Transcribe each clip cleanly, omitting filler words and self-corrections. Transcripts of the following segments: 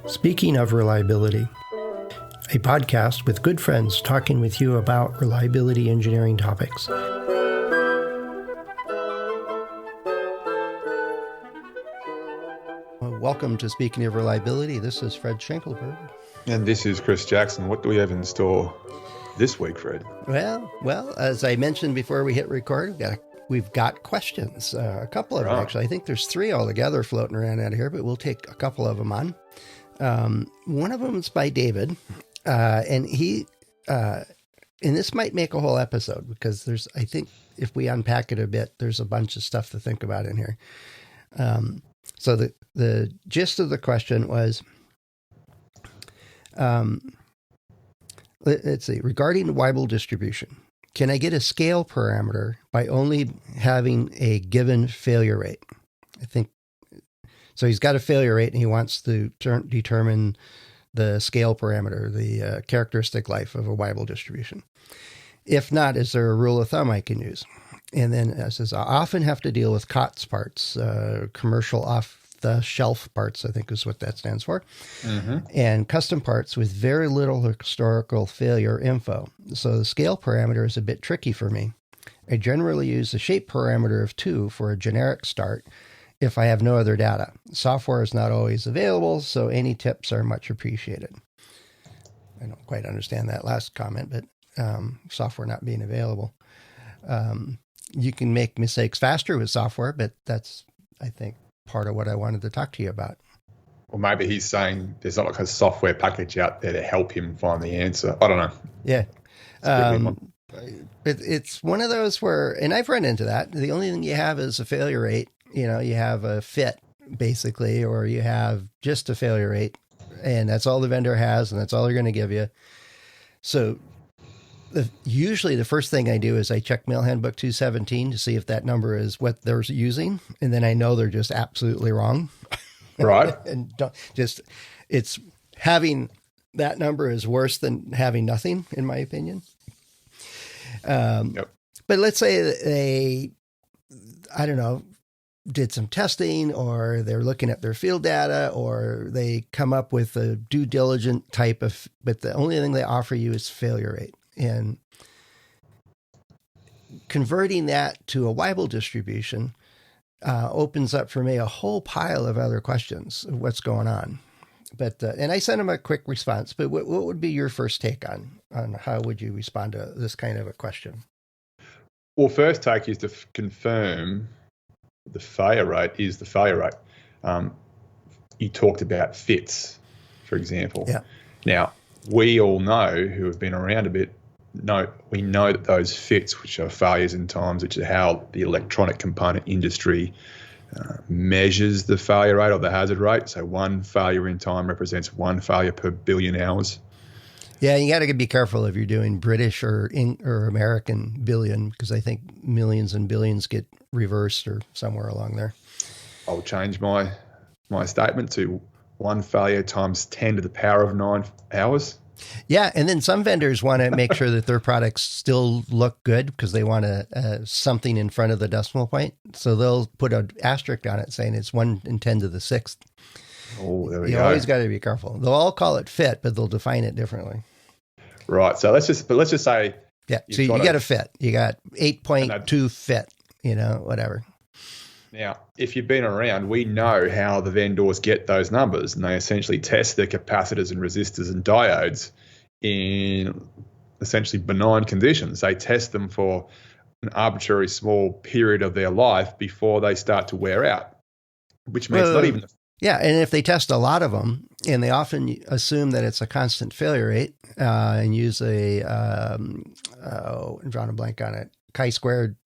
Speaking of reliability, a podcast with good friends talking with you about reliability engineering topics. Welcome to Speaking of Reliability. This is Fred Schenkelberg. And this is Chris Jackson. What do we have in store this week, Fred? Well, as I mentioned before we hit record, we've got questions. A couple of them, actually. I think there's 3 altogether floating around out here, but we'll take a couple of them on. One of them is by David, and he, and this might make a whole episode because I think if we unpack it a bit, there's a bunch of stuff to think about in here. So the gist of the question was, let's see, regarding the Weibull distribution, can I get a scale parameter by only having a given failure rate? I think, so he's got a failure rate and he wants to determine the scale parameter, the characteristic life of a Weibull distribution. If not, is there a rule of thumb I can use? And then it says, I often have to deal with COTS parts, commercial off-the-shelf parts, I think is what that stands for, and custom parts with very little historical failure info. So the scale parameter is a bit tricky for me. I generally use the shape parameter of 2 for a generic start if I have no other data. Software is not always available, so any tips are much appreciated. I don't quite understand that last comment, but software not being available. You can make mistakes faster with software, but that's, I think, part of what I wanted to talk to you about. Or maybe he's saying there's not like a software package out there to help him find the answer. I don't know. Yeah. It's one of those where, and I've run into that. The only thing you have is a failure rate. You know, you have a fit basically, or you have just a failure rate, and that's all the vendor has, and that's all they're going to give you. So usually the first thing I do is I check Mail Handbook 217 to see if that number is what they're using. And then I know they're just absolutely wrong. Right. And it's having that number is worse than having nothing, in my opinion. But let's say they, I don't know, did some testing, or they're looking at their field data, or they come up with a due diligent type of, but the only thing they offer you is failure rate. And converting that to a Weibull distribution opens up for me a whole pile of other questions of what's going on. But and I sent him a quick response. But what would be your first take on how would you respond to this kind of a question? Well, first take is to confirm the failure rate is the failure rate. You talked about fits, for example. Yeah. Now, we all know who have been around a bit, we know that those fits, which are failures in times, which are how the electronic component industry measures the failure rate or the hazard rate. So one failure in time represents 1 failure per billion hours. Yeah, you got to be careful if you're doing British or American billion, because I think millions and billions get reversed or somewhere along there. I'll change my statement to 1 failure times 10 to the power of 9 hours. Yeah, and then some vendors want to make sure that their products still look good because they want something in front of the decimal point. So they'll put an asterisk on it saying it's 1 in 10 to the 6th. Oh, there we go. You always got to be careful. They'll all call it fit, but they'll define it differently. Right. So let's just say. Yeah. So you got a fit. You got 8.2 fit, whatever. Now, if you've been around, we know how the vendors get those numbers, and they essentially test their capacitors and resistors and diodes in essentially benign conditions. They test them for an arbitrary small period of their life before they start to wear out, which means not even... Yeah, and if they test a lot of them, and they often assume that it's a constant failure rate and use I'm drawing a blank on it, chi-squared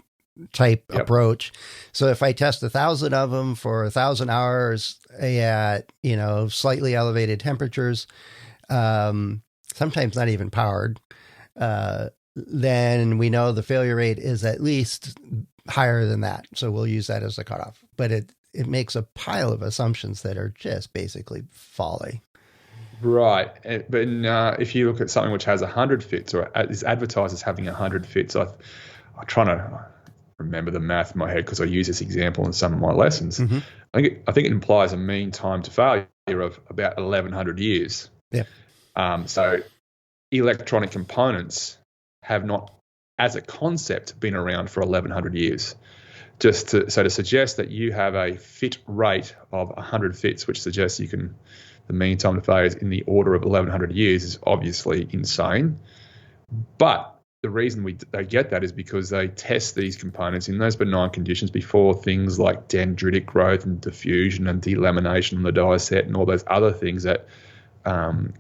type approach. So if I test 1,000 of them for 1,000 hours at, slightly elevated temperatures, sometimes not even powered, then we know the failure rate is at least higher than that. So we'll use that as a cutoff. But it makes a pile of assumptions that are just basically folly. Right. But if you look at something which has 100 fits or is advertised as having 100 fits, I'm trying to remember the math in my head because I use this example in some of my lessons. Mm-hmm. I think it implies a mean time to failure of about 1,100 years. Yeah. So electronic components have not, as a concept, been around for 1,100 years. To suggest that you have a fit rate of 100 fits, which suggests the mean time to failure is in the order of 1,100 years, is obviously insane. But the reason they get that is because they test these components in those benign conditions before things like dendritic growth and diffusion and delamination on the die set and all those other things that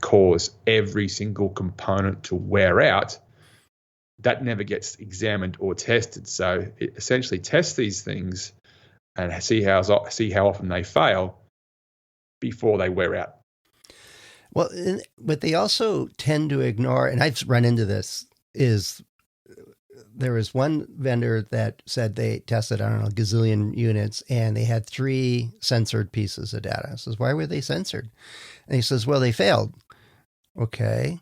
cause every single component to wear out. That never gets examined or tested. So it essentially tests these things and see how often they fail before they wear out. Well, what they also tend to ignore, and I've run into this, is there was one vendor that said they tested, I don't know, a gazillion units, and they had 3 censored pieces of data. I says, why were they censored? And he says, well, they failed. Okay.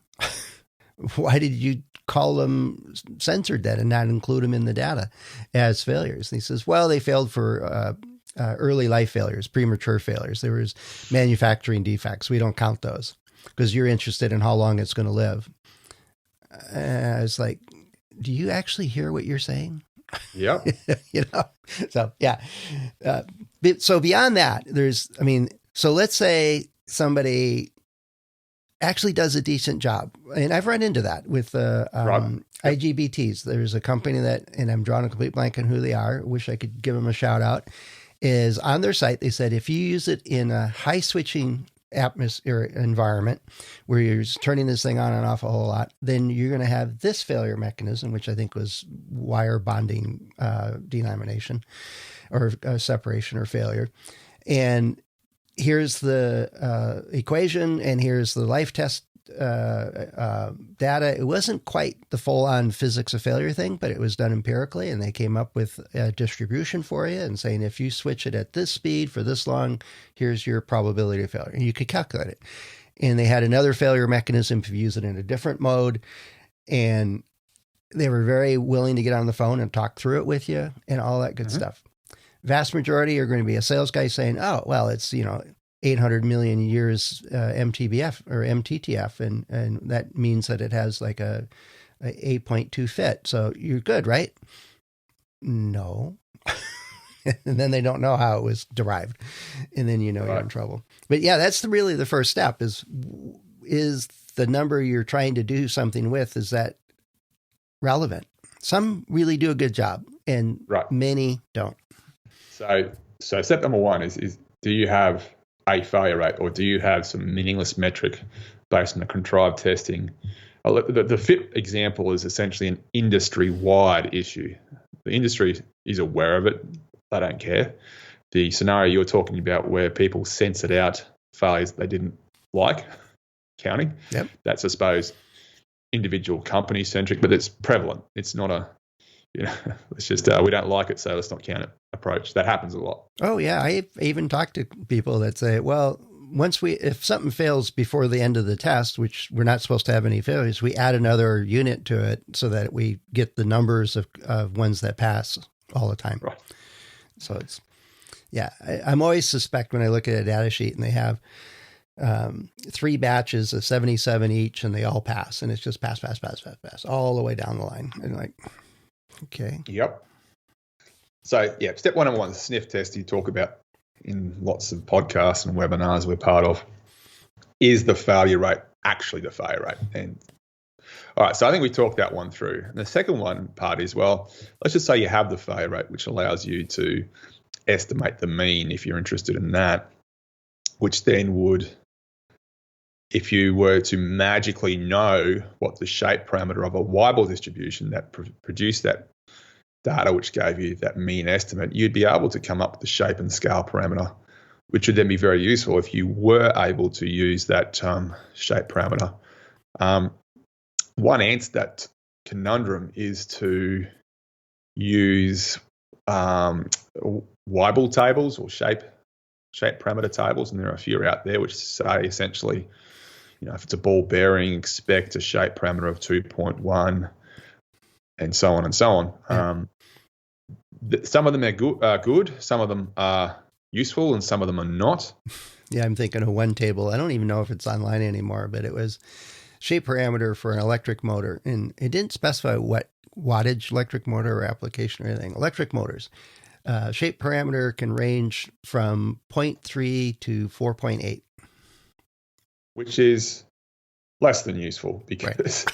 Why did you call them censored then and not include them in the data as failures? And he says, well, they failed for early life failures, premature failures. There was manufacturing defects. We don't count those because you're interested in how long it's going to live. I was like, do you actually hear what you're saying? Yeah. So, yeah. So beyond that, so let's say somebody actually does a decent job. And I've run into that with IGBTs. There's a company and I'm drawing a complete blank on who they are. I wish I could give them a shout out. Is on their site, they said, if you use it in a high switching atmosphere environment where you're just turning this thing on and off a whole lot, then you're going to have this failure mechanism, which I think was wire bonding delamination or separation or failure. And here's the equation, and here's the life test data. It wasn't quite the full-on physics of failure thing, but it was done empirically, and they came up with a distribution for you and saying, if you switch it at this speed for this long, here's your probability of failure. And you could calculate it. And they had another failure mechanism if you use it in a different mode. And they were very willing to get on the phone and talk through it with you and all that good stuff. Vast majority are going to be a sales guy saying, oh, well, it's, 800 million years MTBF or MTTF. And that means that it has like a 8.2 fit. So you're good, right? No. And then they don't know how it was derived. And then you're in trouble. But yeah, that's really the first step is the number you're trying to do something with, is that relevant? Some really do a good job and many don't. So step number one is do you have a failure rate, or do you have some meaningless metric based on the contrived testing? The fit example is essentially an industry-wide issue. The industry is aware of it. They don't care. The scenario you're talking about where people censored out failures they didn't like counting, that's, I suppose, individual company centric, but it's prevalent. It's not it's just we don't like it, so let's not count it approach. That happens a lot. Oh yeah, I even talked to people that say, well, if something fails before the end of the test, which we're not supposed to have any failures, we add another unit to it so that we get the numbers of ones that pass all the time. Right. So it's, I'm always suspect when I look at a data sheet and they have 3 batches of 77 each and they all pass, and it's just pass all the way down the line. And like, okay. Yep. So step number one, the sniff test you talk about in lots of podcasts and webinars we're part of. Is the failure rate actually the failure rate? And all right, so I think we talked that one through. And the second one part is, well, let's just say you have the failure rate, which allows you to estimate the mean if you're interested in that, which then would, if you were to magically know what the shape parameter of a Weibull distribution that produced that data, which gave you that mean estimate, you'd be able to come up with the shape and scale parameter, which would then be very useful if you were able to use that shape parameter. One answer to that conundrum is to use Weibull tables or shape parameter tables, and there are a few out there which say essentially, if it's a ball bearing, expect a shape parameter of 2.1, and so on and so on. Some of them are good, some of them are useful, and some of them are not. Yeah, I'm thinking of one table. I don't even know if it's online anymore, but it was shape parameter for an electric motor. And it didn't specify what wattage electric motor or application or anything. Electric motors. Shape parameter can range from 0.3 to 4.8. Which is less than useful because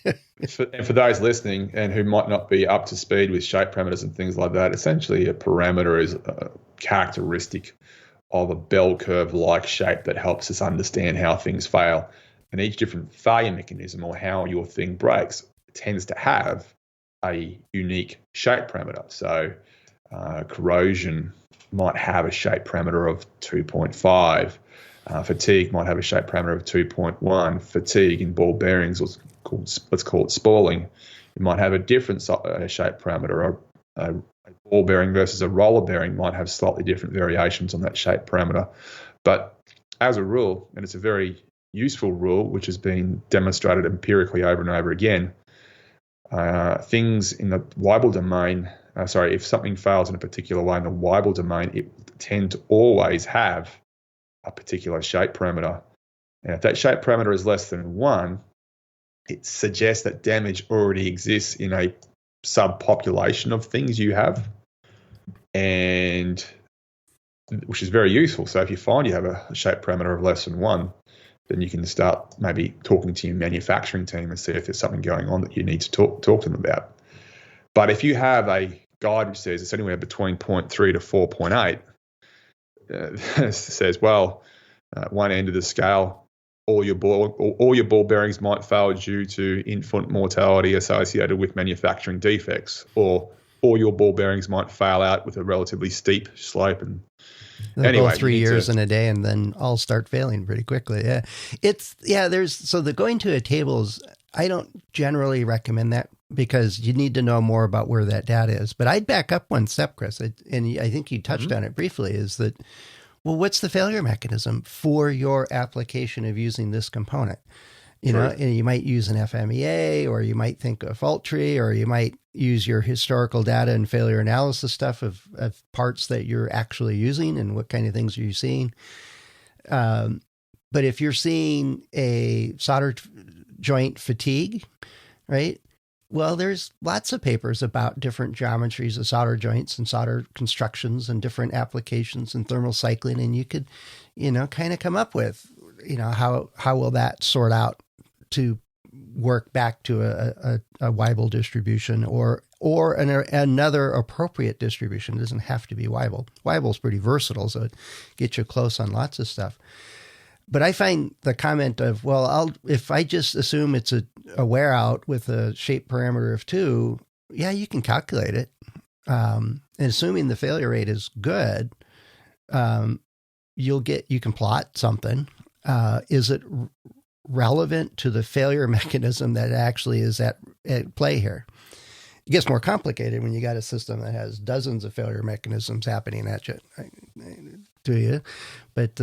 right. for those listening and who might not be up to speed with shape parameters and things like that, essentially a parameter is a characteristic of a bell curve-like shape that helps us understand how things fail. And each different failure mechanism or how your thing breaks tends to have a unique shape parameter. So corrosion might have a shape parameter of 2.5. Fatigue might have a shape parameter of 2.1. Fatigue in ball bearings, let's call it spalling, it might have a different shape parameter. A ball bearing versus a roller bearing might have slightly different variations on that shape parameter. But as a rule, and it's a very useful rule which has been demonstrated empirically over and over again, things in the Weibull domain, if something fails in a particular way in the Weibull domain, it tends to always have a particular shape parameter. And if that shape parameter is less than 1, it suggests that damage already exists in a subpopulation of things you have, and which is very useful. So if you find you have a shape parameter of less than 1, then you can start maybe talking to your manufacturing team and see if there's something going on that you need to talk to them about. But if you have a guide which says it's anywhere between 0.3 to 4.8, says, well, one end of the scale, all your ball bearings might fail due to infant mortality associated with manufacturing defects, or all your ball bearings might fail out with a relatively steep slope. And they'll anyway, go 3 years in a day and then all start failing pretty quickly. Yeah. The going to a tables, I don't generally recommend that because you need to know more about where that data is. But I'd back up one step, Chris, and I think you touched on it briefly, is that, well, what's the failure mechanism for your application of using this component? You know, and you might use an FMEA, or you might think a fault tree, or you might use your historical data and failure analysis stuff of parts that you're actually using and what kind of things are you seeing. But if you're seeing a solder joint fatigue, right? Well, there's lots of papers about different geometries of solder joints and solder constructions and different applications and thermal cycling. And you could, kind of come up with, how will that sort out to work back to a Weibull distribution or another appropriate distribution. It doesn't have to be Weibull. Weibull's pretty versatile, so it gets you close on lots of stuff. But I find the comment of, well, if I just assume it's a wear out with a shape parameter of 2, yeah, you can calculate it. And assuming the failure rate is good, you can plot something. Is it relevant to the failure mechanism that actually is at play here? It gets more complicated when you got a system that has dozens of failure mechanisms happening at you, to you. But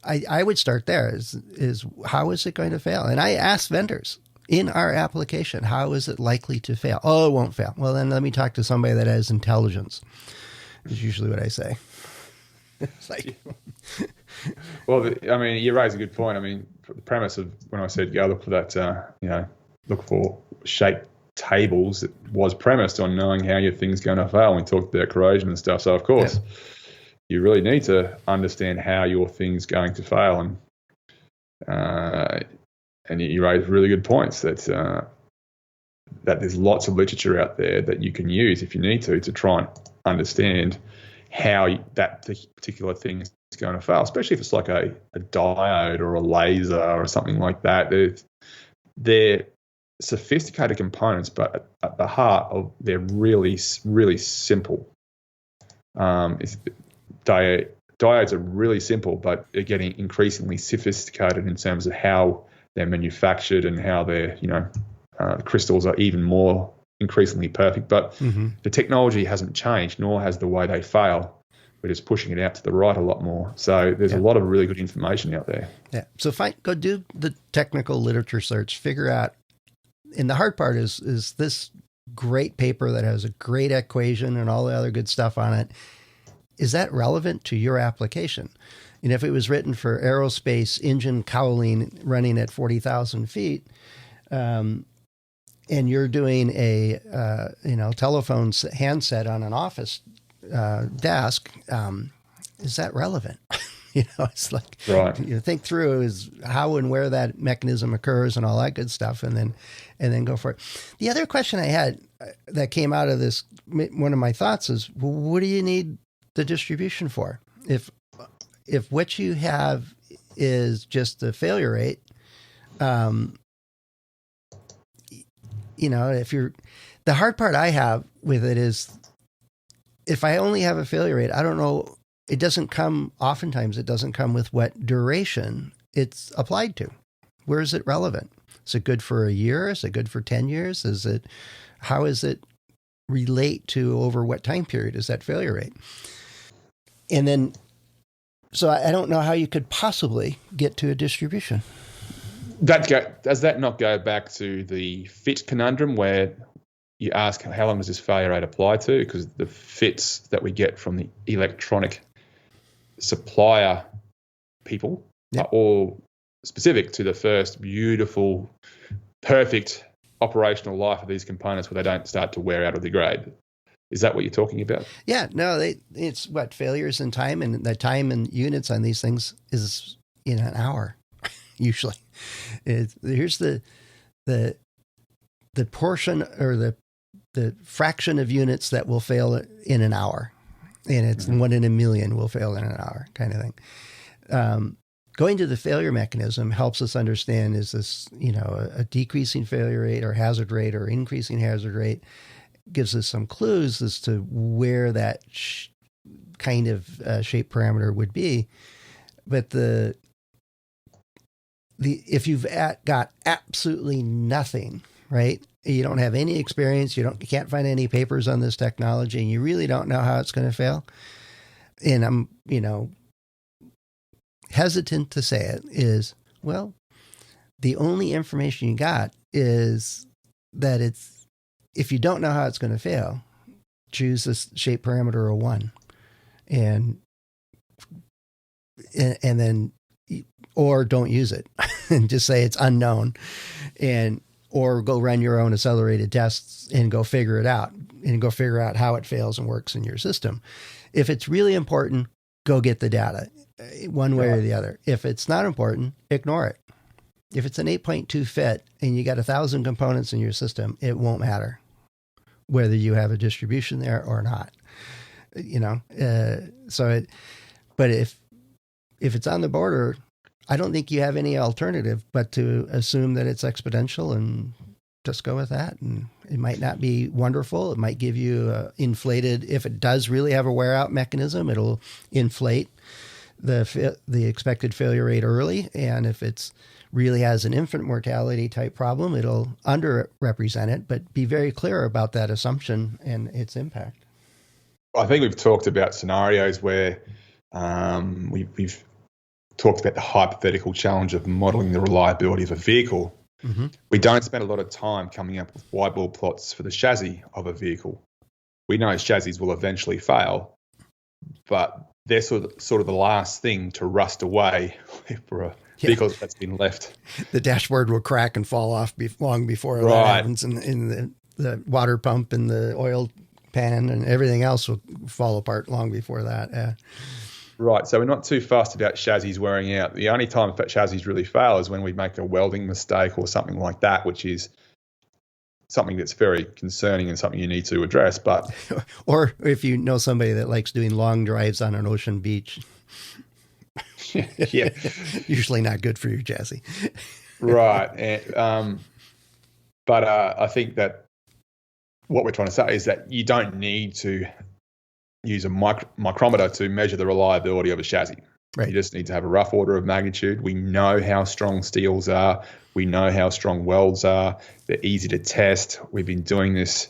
I would start there is how is it going to fail? And I ask vendors in our application, how is it likely to fail? Oh, it won't fail. Well, then let me talk to somebody that has intelligence, is usually what I say. It's like, well, you raise a good point. The premise of when I said go look for that, look for shape tables, it was premised on knowing how your thing's going to fail. We talked about corrosion and stuff. So, of course, you really need to understand how your thing's going to fail. And you raise really good points that there's lots of literature out there that you can use if you need to try and understand how that particular thing is going to fail, especially if it's like a diode or a laser or something like that. They're sophisticated components, but at the heart of they're really, really simple. Diodes are really simple, but they're getting increasingly sophisticated in terms of how they're manufactured and how they're, the crystals are even more increasingly perfect. But the technology hasn't changed, nor has the way they fail. We're just pushing it out to the right a lot more. So there's a lot of really good information out there. Yeah. So go do the technical literature search, figure out, and the hard part is this great paper that has a great equation and all the other good stuff on it. Is that relevant to your application? And if it was written for aerospace engine cowling running at 40,000 feet, and you're doing a telephone handset on an office desk, is that relevant? It's like, right. Think through is how and where that mechanism occurs and all that good stuff, and then go for it. The other question I had that came out of this, one of my thoughts is, well, what do you need the distribution for? If what you have is just the failure rate, if you're, the hard part I have with it is, if I only have a failure rate, I don't know, oftentimes it doesn't come with what duration it's applied to. Where is it relevant? Is it good for a year? Is it good for 10 years? How is it relate to over what time period is that failure rate? And then, so I don't know how you could possibly get to a distribution. Does that not go back to the fit conundrum where you ask how long does this failure rate apply to? Because the fits that we get from the electronic supplier people are all specific to the first beautiful, perfect operational life of these components where they don't start to wear out or degrade. Is that what you're talking about? Yeah, no, it's what, failures in time, and the time in units on these things is in an hour, usually. Here's the portion or the fraction of units that will fail in an hour, and it's 1 in a million will fail in an hour, kind of thing. Going to the failure mechanism helps us understand, is this, a decreasing failure rate or hazard rate or increasing hazard rate? Gives us some clues as to where that kind of shape parameter would be. But if you've got absolutely nothing, right? You don't have any experience, you can't find any papers on this technology, and you really don't know how it's going to fail. And I'm, hesitant to say it is, well, the only information you got is that if you don't know how it's going to fail, choose this shape parameter of 1, and then, or don't use it and just say it's unknown, or go run your own accelerated tests and go figure it out and go figure out how it fails and works in your system. If it's really important, go get the data one way or the other. If it's not important, ignore it. If it's an 8.2 fit and you got 1,000 components in your system, it won't matter whether you have a distribution there or not. But if it's on the border, I don't think you have any alternative but to assume that it's exponential and just go with that. And it might not be wonderful. It might give you inflated, if it does really have a wear out mechanism, it'll inflate the expected failure rate early. And if it's really has an infant mortality type problem, it'll underrepresent it, but be very clear about that assumption and its impact. I think we've talked about scenarios where we've talked about the hypothetical challenge of modeling the reliability of a vehicle. Mm-hmm. We don't spend a lot of time coming up with whiteboard plots for the chassis of a vehicle. We know chassis will eventually fail, but they're sort of the last thing to rust away for a vehicle that's been left. The dashboard will crack and fall off long before that happens, and the water pump and the oil pan and everything else will fall apart long before that. Right, so we're not too fussed about chassis wearing out. The only time that chassis really fail is when we make a welding mistake or something like that, which is something that's very concerning and something you need to address. But or if you know somebody that likes doing long drives on an ocean beach. Yeah, usually not good for your chassis. Right, and, but I think that what we're trying to say is that you don't need to use a micrometer to measure the reliability of a chassis. Right. You just need to have a rough order of magnitude. We know how strong steels are. We know how strong welds are. They're easy to test. We've been doing this.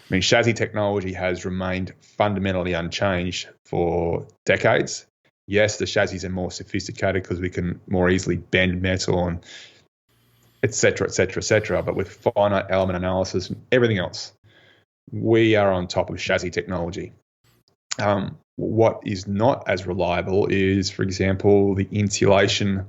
I mean, chassis technology has remained fundamentally unchanged for decades. Yes, the chassis are more sophisticated because we can more easily bend metal and et cetera, et cetera, et cetera. But with finite element analysis and everything else, we are on top of chassis technology. What is not as reliable is, for example, the insulation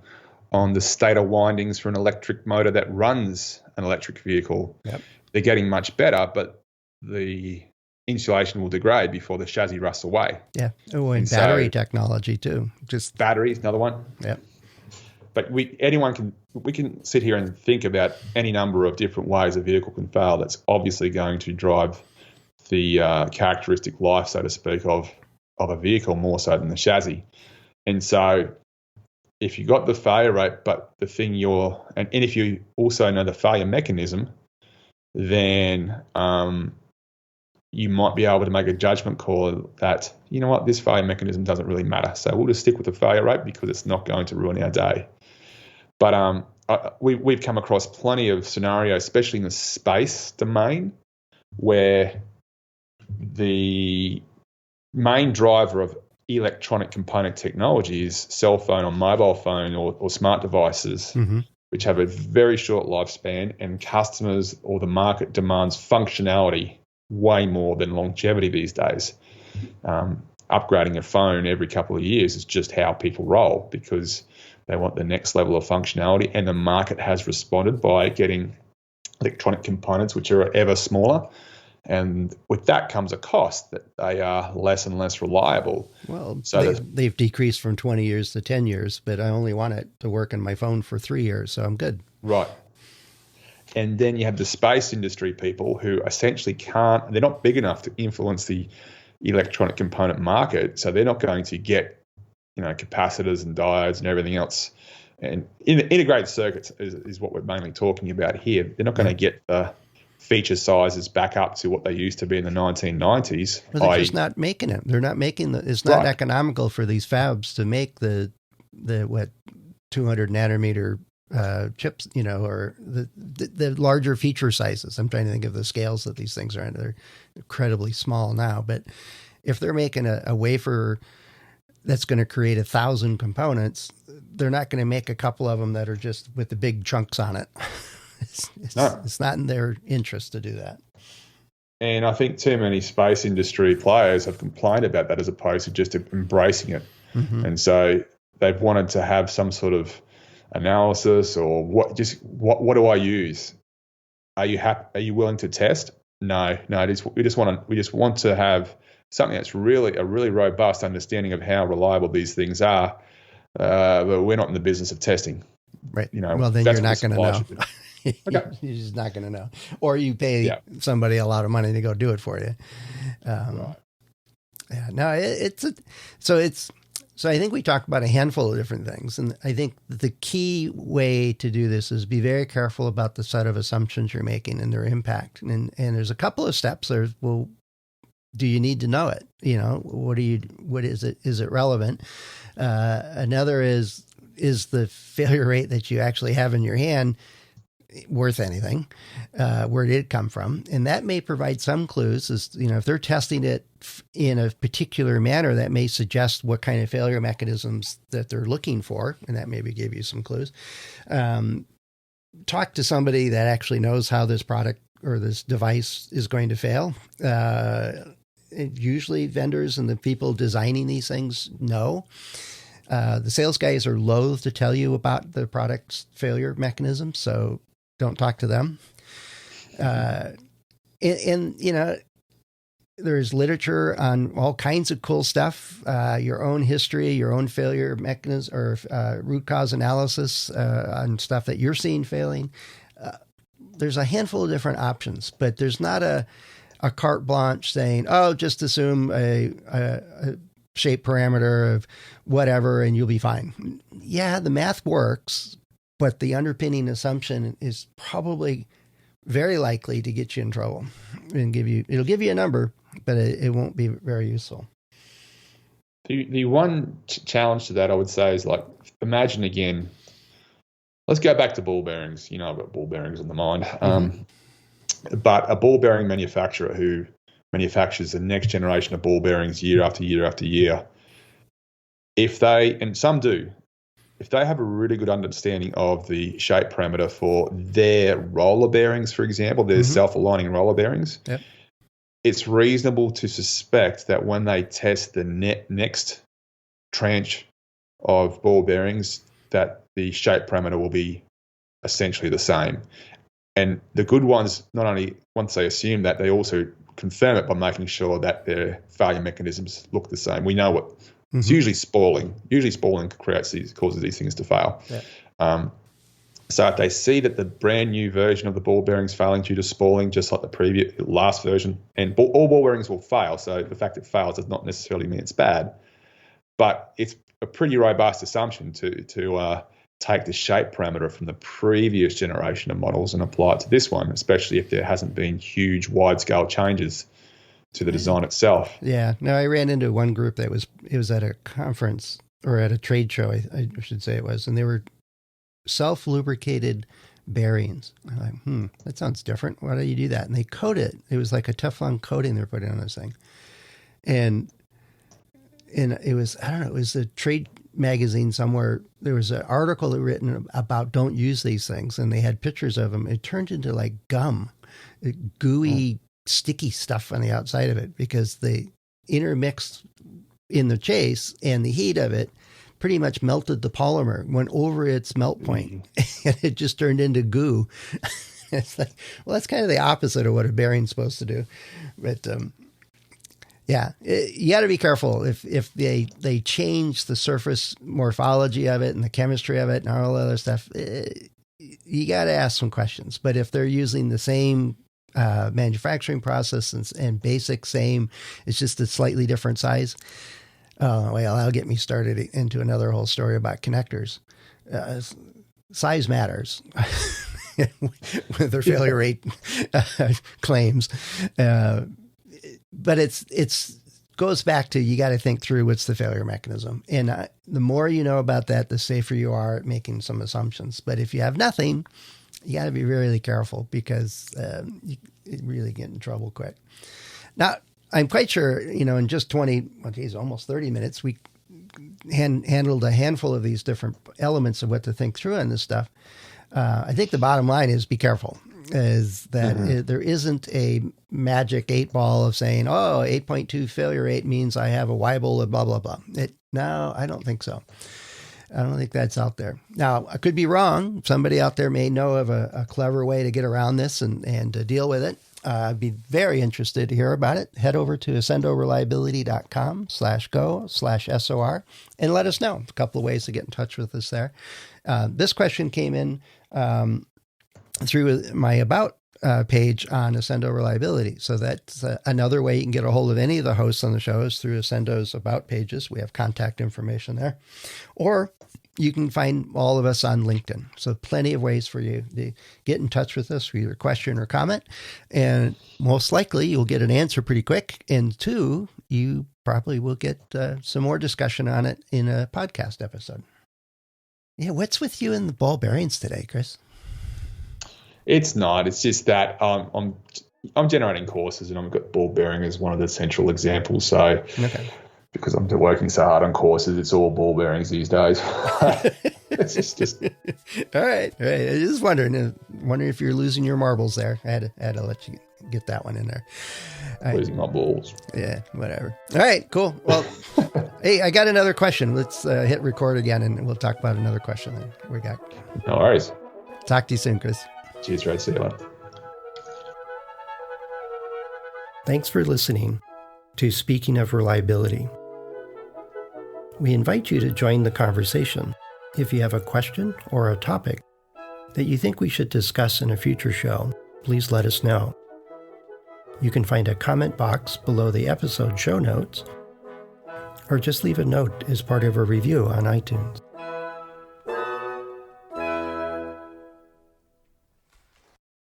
on the stator windings for an electric motor that runs an electric vehicle. Yep. They're getting much better, but the insulation will degrade before the chassis rusts away. Yeah. Oh, and battery technology too. Just batteries, another one. Yeah. But we can sit here and think about any number of different ways a vehicle can fail. That's obviously going to drive the characteristic life, so to speak, of a vehicle more so than the chassis. And so if you got the failure rate, but the thing and if you also know the failure mechanism, then you might be able to make a judgment call that, you know what, this failure mechanism doesn't really matter. So we'll just stick with the failure rate because it's not going to ruin our day. But we've come across plenty of scenarios, especially in the space domain, where the main driver of electronic component technology is cell phone or mobile phone or smart devices, which have a very short lifespan, and customers or the market demands functionality way more than longevity these days. Upgrading a phone every couple of years is just how people roll because they want the next level of functionality, and the market has responded by getting electronic components which are ever smaller. And with that comes a cost that they are less and less reliable. Well, so they've decreased from 20 years to 10 years, but I only want it to work in my phone for 3 years, so I'm good. Right. And then you have the space industry people who essentially they're not big enough to influence the electronic component market, so they're not going to get, capacitors and diodes and everything else. And integrated circuits is what we're mainly talking about here. They're not going to get the feature sizes back up to what they used to be in the 1990s. Well, they're just not making it. They're not making it's not economical for these fabs to make the 200 nanometer chips, or the larger feature sizes. I'm trying to think of the scales that these things are in. They're incredibly small now, but if they're making a wafer that's going to create 1,000 components, they're not going to make a couple of them that are just with the big chunks on it. It's not in their interest to do that. And I think too many space industry players have complained about that as opposed to just embracing it. Mm-hmm. And so they've wanted to have some sort of analysis or what do I use? Are you happy? Are you willing to test? No. We just want to have something that's really a really robust understanding of how reliable these things are. But we're not in the business of testing. Right. Well, then you're not going to know. Okay. You're just not going to know, or you pay somebody a lot of money to go do it for you. Right. Yeah, no, so I think we talked about a handful of different things, and I think the key way to do this is be very careful about the set of assumptions you're making and their impact. And there's a couple of steps. There's, well, do you need to know it? What is it? Is it relevant? Another is the failure rate that you actually have in your hand worth anything? Where did it come from? And that may provide some clues if they're testing it in a particular manner, that may suggest what kind of failure mechanisms that they're looking for. And that maybe give you some clues. Talk to somebody that actually knows how this product or this device is going to fail. Usually vendors and the people designing these things know. The sales guys are loath to tell you about the product's failure mechanism, so don't talk to them. There's literature on all kinds of cool stuff, your own history, your own failure mechanism, or root cause analysis on stuff that you're seeing failing. There's a handful of different options, but there's not a carte blanche saying, oh, just assume a shape parameter of whatever and you'll be fine. Yeah, the math works, but the underpinning assumption is probably very likely to get you in trouble and it'll give you a number, but it won't be very useful. The one challenge to that I would say is, like, imagine again, let's go back to ball bearings. I've got ball bearings on the mind. But a ball bearing manufacturer who manufactures the next generation of ball bearings year after year after year, if they have a really good understanding of the shape parameter for their roller bearings, for example, their self-aligning roller bearings, it's reasonable to suspect that when they test the next tranche of ball bearings, that the shape parameter will be essentially the same. And the good ones, not only once they assume that, they also confirm it by making sure that their failure mechanisms look the same. We know what it's usually spoiling. Usually spoiling causes these things to fail. Yeah. So if they see that the brand new version of the ball bearings failing due to spoiling, just like the last version, and all ball bearings will fail. So the fact it fails does not necessarily mean it's bad, but it's a pretty robust assumption to take the shape parameter from the previous generation of models and apply it to this one, especially if there hasn't been huge wide-scale changes to the design itself. Yeah. No, I ran into one group that was at a conference or at a trade show, I should say it was, and they were self-lubricated bearings. I'm like, that sounds different. Why do you do that? And they coat it. It was like a Teflon coating they were putting on this thing. And it was, I don't know, it was a trade magazine somewhere. There was an article written about don't use these things, and they had pictures of them. It turned into like gum, gooey, sticky stuff on the outside of it because they intermixed in the chase, and the heat of it pretty much melted the polymer, went over its melt point, and it just turned into goo. It's like, well, that's kind of the opposite of what a bearing's supposed to do. But yeah, you got to be careful if they change the surface morphology of it and the chemistry of it and all other stuff. You got to ask some questions. But if they're using the same manufacturing process and basic same, it's just a slightly different size. Well, that'll get me started into another whole story about connectors. Size matters with their failure rate claims. But it's goes back to, you got to think through what's the failure mechanism. And the more you know about that, the safer you are at making some assumptions. But if you have nothing, you got to be really careful because you really get in trouble quick. Now, I'm quite sure, in just almost 30 minutes, we handled a handful of these different elements of what to think through on this stuff. I think the bottom line is be careful, is that there isn't a magic 8-ball of saying, 8.2 failure rate means I have a Weibull and blah, blah, blah. No, I don't think so. I don't think that's out there. Now, I could be wrong. Somebody out there may know of a clever way to get around this and to deal with it. I'd be very interested to hear about it. Head over to accendoreliability.com/go/SOR and let us know. A couple of ways to get in touch with us there. This question came in through my About page on Accendo Reliability. So that's another way you can get a hold of any of the hosts on the show is through Accendo's About pages. We have contact information there. Or you can find all of us on LinkedIn. So plenty of ways for you to get in touch with us with either question or comment. And most likely you'll get an answer pretty quick. And 2, you probably will get some more discussion on it in a podcast episode. Yeah, what's with you and the ball bearings today, Chris? It's not. It's just that I'm generating courses and I've got ball bearing as one of the central examples. So because I'm working so hard on courses, it's all ball bearings these days. It's just all right. I was just wondering if you're losing your marbles there. I had to let you get that one in there. Losing my balls. Yeah, whatever. All right, cool. Well, hey, I got another question. Let's hit record again, and we'll talk about another question that we got. No worries. Talk to you soon, Chris. Cheers, Red. See you later. Thanks for listening to Speaking of Reliability. We invite you to join the conversation. If you have a question or a topic that you think we should discuss in a future show, please let us know. You can find a comment box below the episode show notes, or just leave a note as part of a review on iTunes.